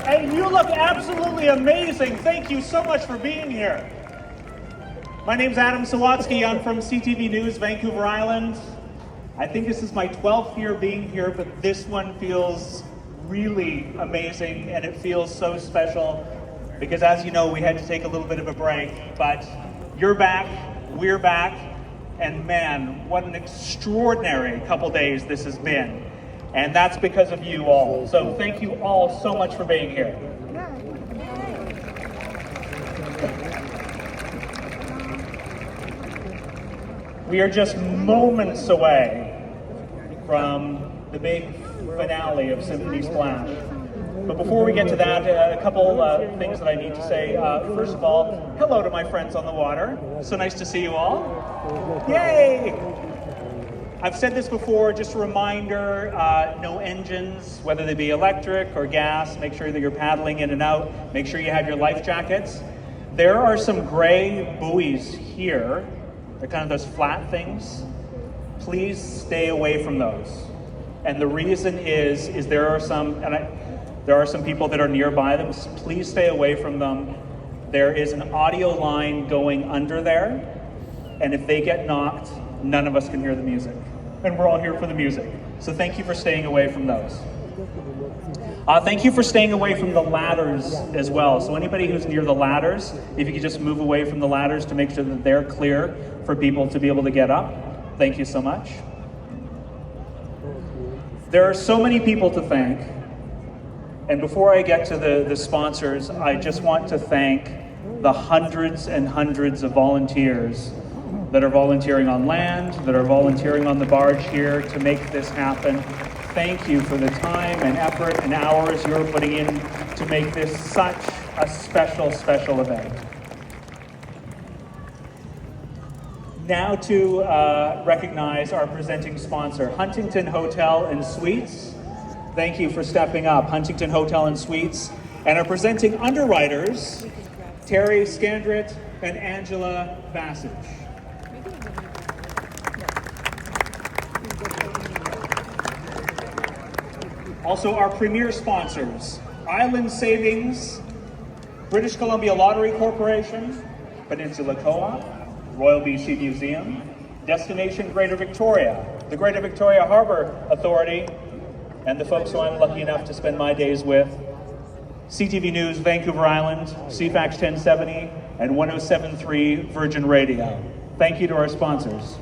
And you look absolutely amazing. Thank you so much for being here. My name's Adam Sawatsky. I'm from CTV News, Vancouver Island. I think this is my 12th year being here, but this one feels really amazing, and it feels so special because, as you know, we had to take a little bit of a break, but you're back, we're back, and man, what an extraordinary couple days this has been. And that's because of you all. So thank you all so much for being here. We are just moments away from the big finale of Symphony Splash. But before we get to that, a couple things that I need to say. First of all, hello to my friends on the water. So nice to see you all. Yay! I've said this before, just a reminder, no engines, whether they be electric or gas. Make sure that you're paddling in and out. Make sure you have your life jackets. There are some gray buoys here. They're kind of those flat things. Please stay away from those. And the reason is there are some, there are some people that are nearby them. Please stay away from them. There is an audio line going under there, and if they get knocked, none of us can hear the music. And we're all here for the music. So thank you for staying away from those. Thank you for staying away from the ladders as well. So anybody who's near the ladders, if you could just move away from the ladders to make sure that they're clear for people to be able to get up. Thank you so much. There are so many people to thank. And before I get to the sponsors, I just want to thank the hundreds and hundreds of volunteers that are volunteering on land, that are volunteering on the barge here to make this happen. Thank you for the time and effort and hours you're putting in to make this such a special, special event. Now to recognize our presenting sponsor, Huntington Hotel and Suites. Thank you for stepping up, Huntington Hotel and Suites. And our presenting underwriters, Terry Scandrett and Angela Bassage. Also our premier sponsors, Island Savings, British Columbia Lottery Corporation, Peninsula Co-op, Royal BC Museum, Destination Greater Victoria, the Greater Victoria Harbour Authority, and the folks who I'm lucky enough to spend my days with, CTV News, Vancouver Island, CFAX 1070, and 107.3 Virgin Radio. Thank you to our sponsors.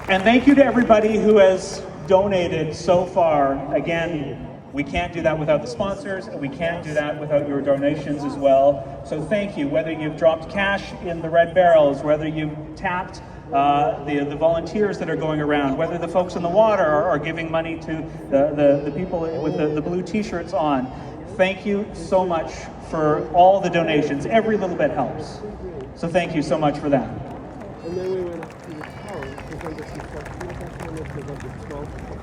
And thank you to everybody who has donated so far. Again, we can't do that without the sponsors, and we can't do that without your donations as well. So thank you, whether you've dropped cash in the red barrels, whether you've tapped the volunteers that are going around, whether the folks in the water are giving money to the people with the blue t-shirts on. Thank you so much for all the donations. Every little bit helps. So thank you so much for that.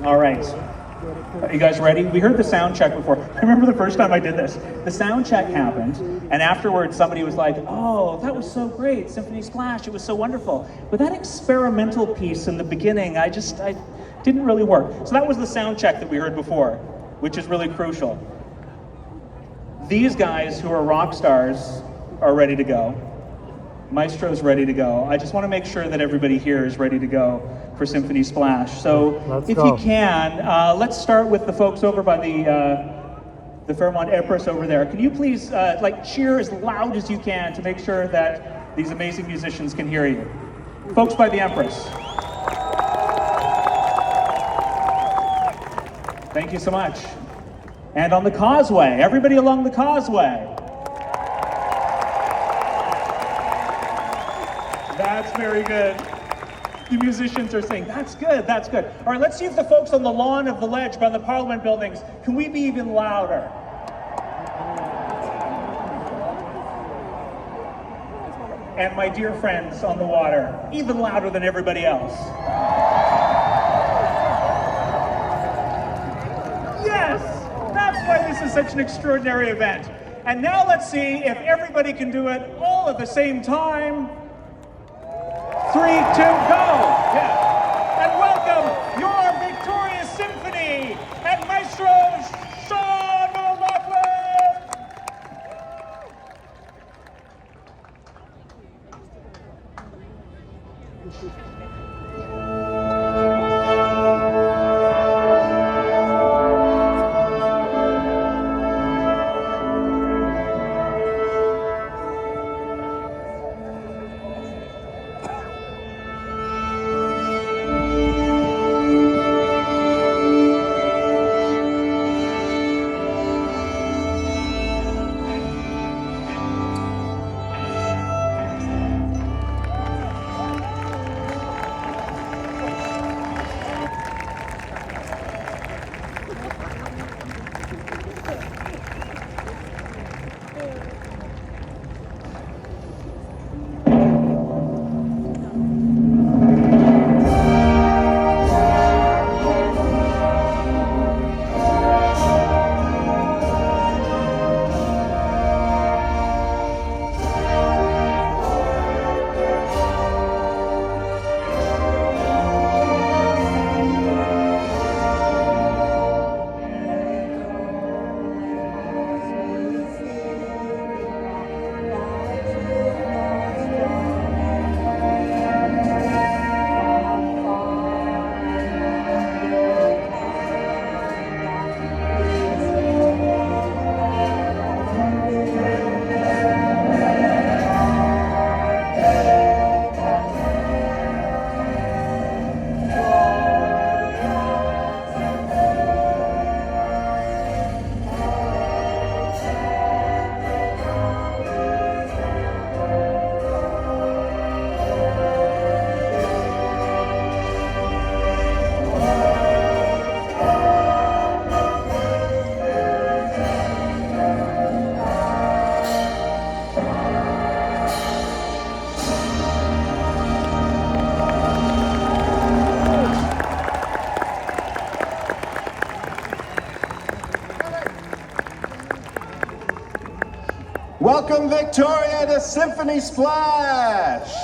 All right. Are you guys ready? We heard the sound check before. I remember the first time I did this. The sound check happened, and afterwards somebody was like, oh, that was so great, Symphony Splash, it was so wonderful. But that experimental piece in the beginning, I didn't really work. So that was the sound check that we heard before, which is really crucial. These guys who are rock stars are ready to go. Maestro's ready to go. I just want to make sure that everybody here is ready to go for Symphony Splash. So if you can, let's start with the folks over by the Fairmont Empress over there. Can you please cheer as loud as you can to make sure that these amazing musicians can hear you? Folks by the Empress. Thank you so much. And on the causeway, everybody along the causeway. That's very good. The musicians are saying, that's good, that's good. All right, let's see if the folks on the lawn of the ledge by the Parliament buildings, can we be even louder? And my dear friends on the water, even louder than everybody else. Yes, that's why this is such an extraordinary event. And now let's see if everybody can do it all at the same time. 3, 2, go! Yeah. And welcome your victorious symphony! Welcome, Victoria, to Symphony Splash.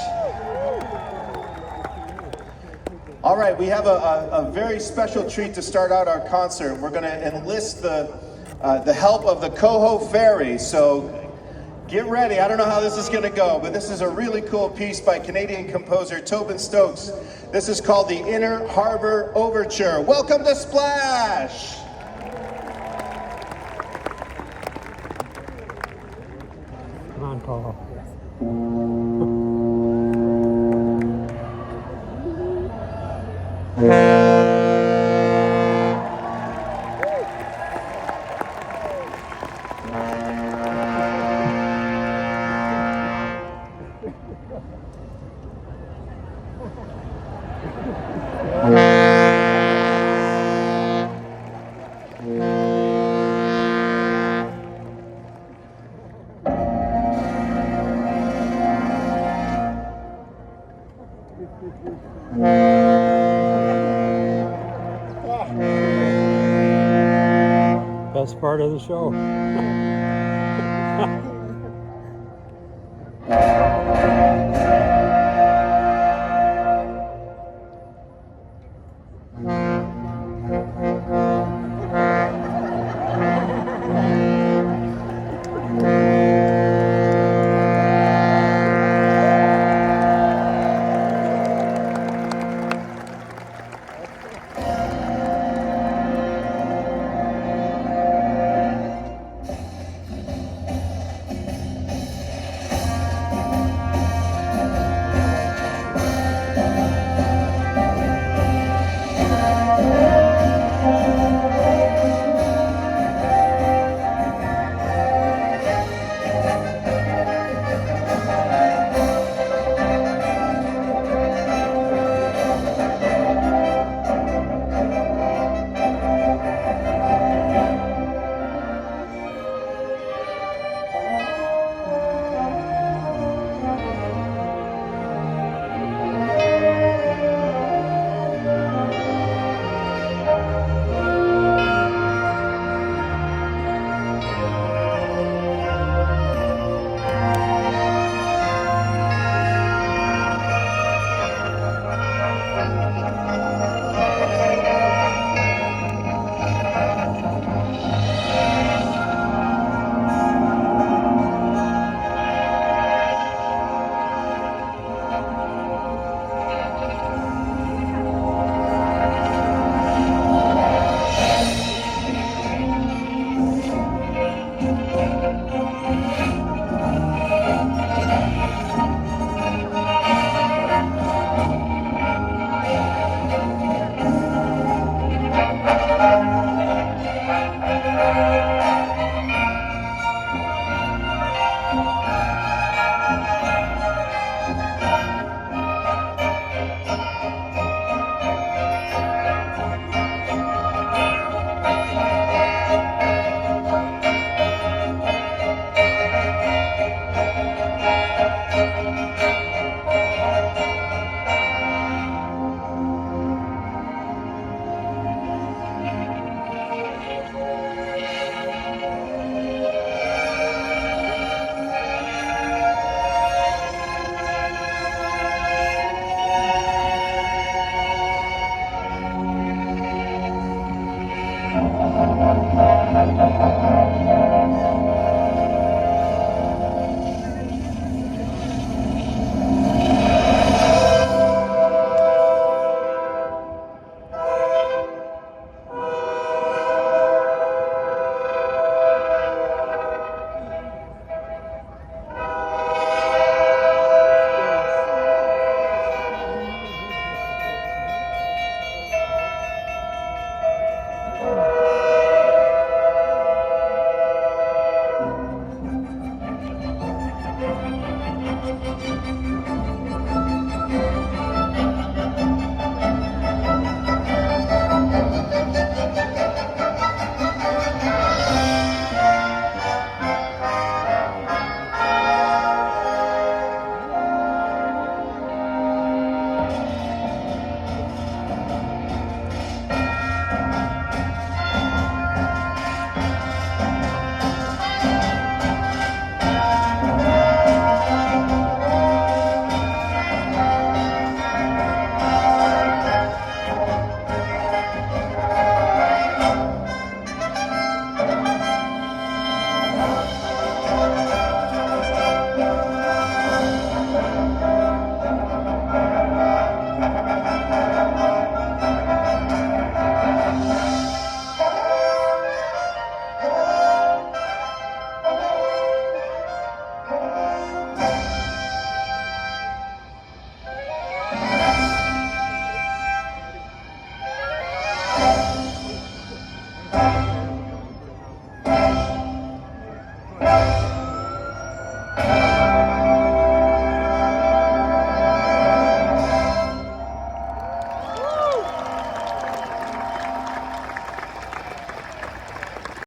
All right, we have a very special treat to start out our concert. We're going to enlist the help of the Coho Ferry, so get ready. I don't know how this is going to go, but this is a really cool piece by Canadian composer Tobin Stokes. This is called the Inner Harbor Overture. Welcome to Splash! Come on, Coho. Best part of the show.